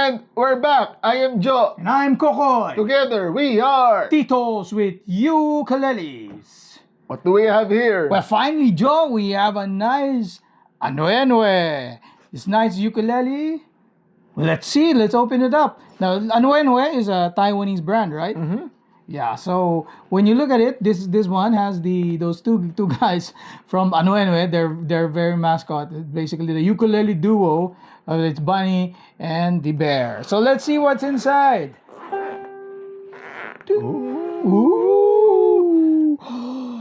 And we're back. I am Joe. And I'm Kokoy. Together we are TITOS with UKULELES. What do we have here? Well, finally, Joe, we have a nice Anue. This nice ukulele. Well, let's see. Let's open it up. Now, Anue is a Taiwanese brand, right? Mm-hmm. Yeah. So when you look at it, this one has those two guys from Anue. They're very mascot. Basically, the ukulele duo. It's Bunny and the bear. So let's see what's inside. Ooh.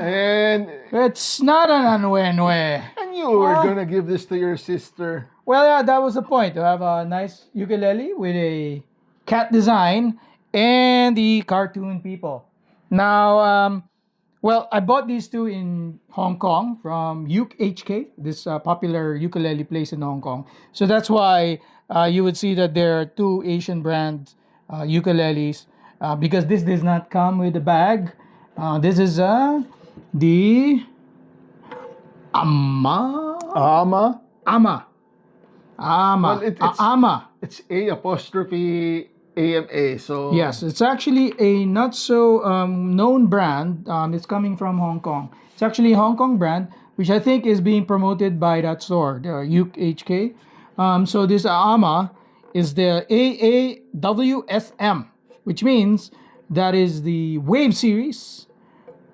And It's not an Anue. you were gonna give this to your sister. Well, yeah, that was the point. To have a nice ukulele with a cat design and the cartoon people. Now, well, I bought these two in Hong Kong from UKHK, this popular ukulele place in Hong Kong. So that's why you would see that there are two Asian brand ukuleles because this does not come with a bag. This is the Ama. Well, it's A apostrophe AMA. So Yes, it's actually a not so known brand. It's coming from Hong Kong. It's actually a Hong Kong brand, which I think is being promoted by that store, the UKHK. So this AMA is the AAWSM, which means that is the Wave series,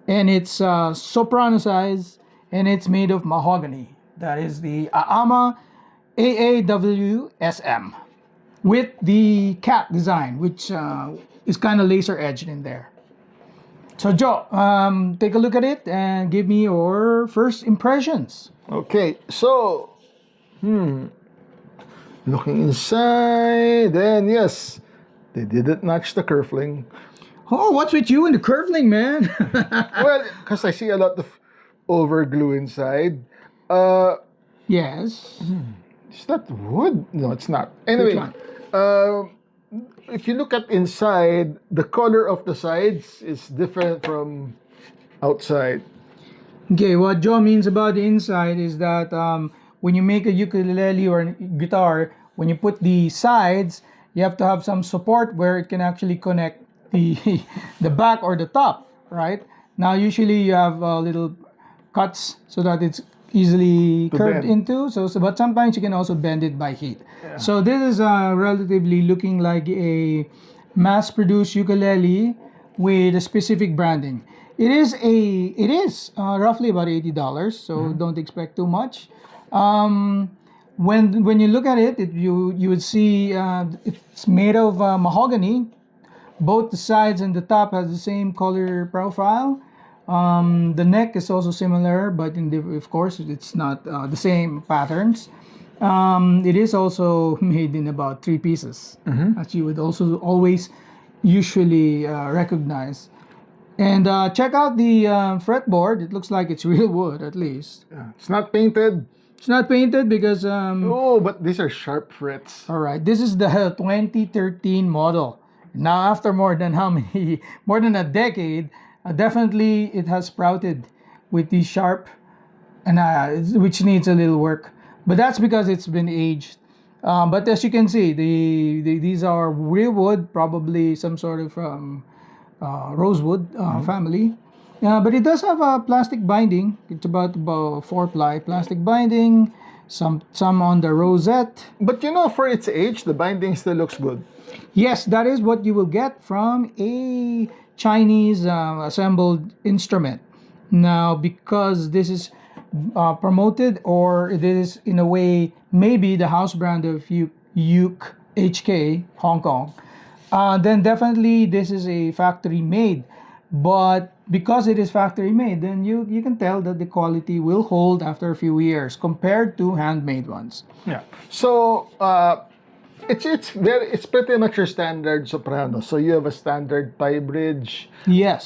and it's soprano size, and it's made of mahogany. That is the AMA AAWSM. With the cat design, which is kind of laser edged in there. So Joe, take a look at it and give me your first impressions. Okay, so looking inside, then yes, they didn't match the curvling. Oh, what's with you and the curvling, man? Well, because I see a lot of over glue inside. Yes. Is that wood? No, it's not. Anyway, Which one? if you look at inside, the color of the sides is different from outside. Okay, what Joe means about the inside is that when you make a ukulele or a guitar, when you put the sides, you have to have some support where it can actually connect the the back or the top, right? Now, usually you have little cuts so that it's easily curved bend. into. But sometimes you can also bend it by heat. So this is relatively looking like a mass-produced ukulele with a specific branding. It is roughly about $80, so don't expect too much. When you look at it, you would see it's made of mahogany. Both the sides and the top has the same color profile. The neck is also similar, but of course it's not the same patterns. It is also made in about 3 pieces, as you would also always usually recognize. And check out the fretboard. It looks like it's real wood, at least. It's not painted. It's not painted because Oh, but these are sharp frets. all right, this is the 2013 model. Now, after more than more than a decade, definitely it has sprouted with the sharp, and which needs a little work. But that's because it's been aged. But as you can see, these are real wood, probably some sort of rosewood family. But it does have a plastic binding. It's about 4-ply plastic binding. Some on the rosette. But for its age, the binding still looks good. Yes, that is what you will get from a Chinese assembled instrument. Now, because this is promoted, or it is in a way maybe the house brand of UKHK Hong Kong, then definitely this is a factory made. But because it is factory made, then you can tell that the quality will hold after a few years compared to handmade ones. Yeah. So it's pretty much your standard soprano. So you have a standard tie bridge. Yes.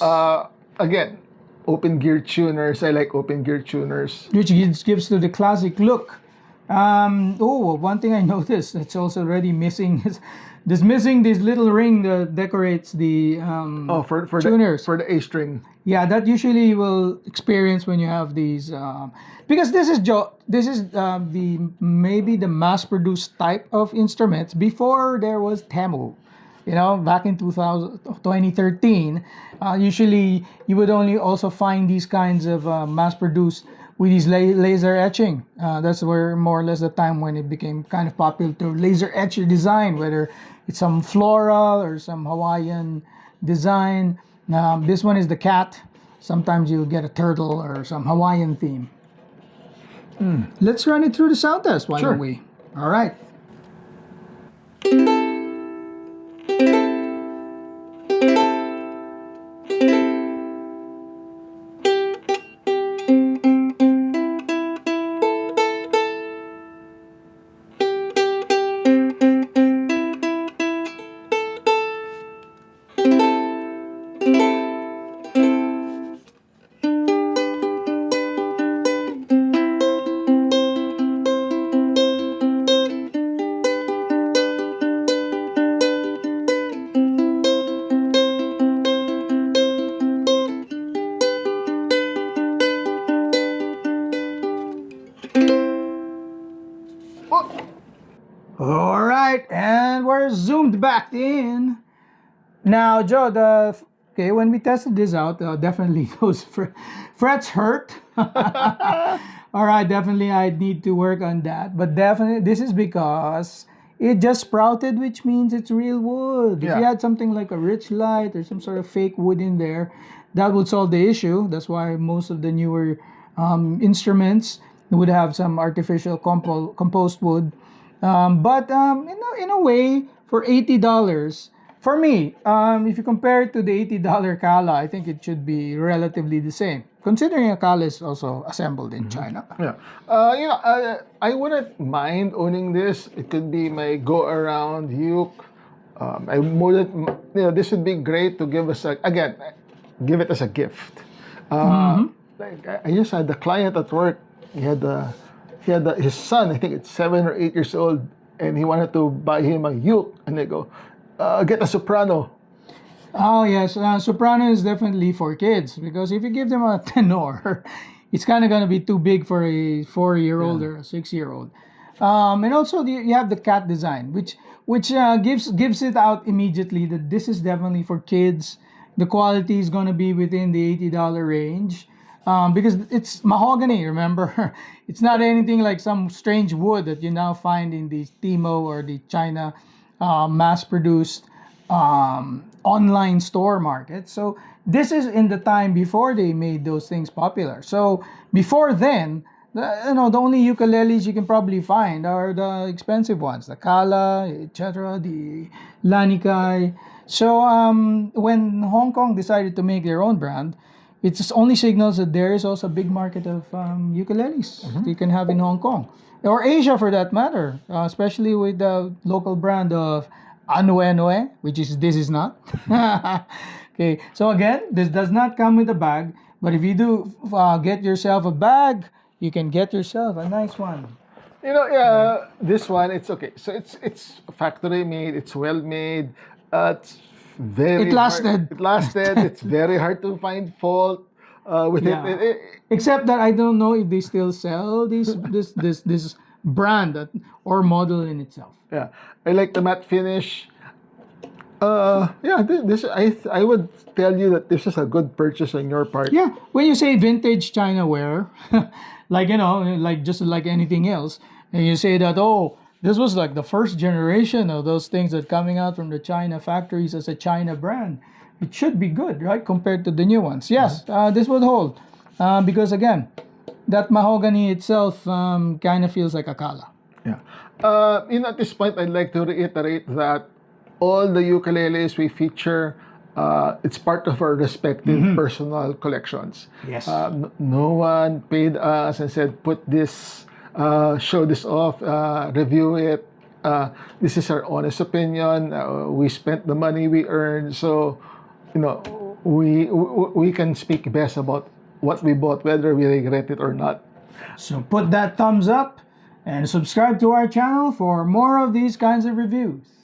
Again, open gear tuners. I like open gear tuners. Which gives to the classic look. Oh, one thing I noticed that's also already missing is missing this little ring that decorates the Oh, for tuners. the A string. Yeah, that usually you will experience when you have these, because this is the maybe the mass-produced type of instruments before there was Temu. You know, back in 2013, usually you would only also find these kinds of mass-produced with these laser etching. That's where more or less the time when it became kind of popular to laser etch your design, whether it's some floral or some Hawaiian design. This one is the cat. Sometimes you get a turtle or some Hawaiian theme. Let's run it through the sound test, why Sure. don't we? All right. All right, and we're zoomed back in. Now, Joe, okay, when we tested this out, definitely those frets hurt. All right, definitely I need to work on that. But definitely, this is because it just sprouted, which means it's real wood. If you Yeah. had something like a rich light or some sort of fake wood in there, that would solve the issue. That's why most of the newer instruments would have some artificial composed wood. But in a way, for $80, for me, if you compare it to the $80 Kala, I think it should be relatively the same. Considering a Kala is also assembled in China. Yeah. I wouldn't mind owning this. It could be my go around uke. I wouldn't, this would be great to give us again, give it as a gift. Like I just had the client at work. His son. I think it's 7 or 8 years old, and he wanted to buy him a uke, and they go, get a soprano. Oh yes, soprano is definitely for kids because if you give them a tenor, it's kind of going to be too big for a 4-year-old or a 6-year-old. And also you have the cat design, which gives it out immediately that this is definitely for kids. The quality is going to be within the $80 range. Because it's mahogany, remember? It's not anything like some strange wood that you now find in the Timo or the China mass-produced online store market. So this is in the time before they made those things popular. So before then, the only ukuleles you can probably find are the expensive ones, the Kala, etc., the Lanikai. So when Hong Kong decided to make their own brand, it just only signals that there is also a big market of ukuleles you can have in Hong Kong or Asia for that matter, especially with the local brand of Anue Noe, which is this is not. Okay, so again, this does not come with a bag, but if you do get yourself a bag, you can get yourself a nice one. This one, it's okay. So it's factory made. It's well made. It's very. It lasted. Hard. It lasted. It's very hard to find fault with Yeah. it. Except that I don't know if they still sell this brand or model in itself. Yeah, I like the matte finish. This I would tell you that this is a good purchase on your part. Yeah, when you say vintage China ware, like just like anything else, and you say that this was like the first generation of those things that coming out from the China factories as a China brand, it should be good, right? Compared to the new ones. Yes, this would hold because again, that mahogany itself kind of feels like a Kala. Yeah. At this point, I'd like to reiterate that all the ukuleles we feature, it's part of our respective personal collections. Yes. No one paid us and said, put this, show this off, review it. This is our honest opinion. We spent the money we earned, so we can speak best about what we bought, whether we regret it or not. So put that thumbs up. and subscribe to our channel for more of these kinds of reviews.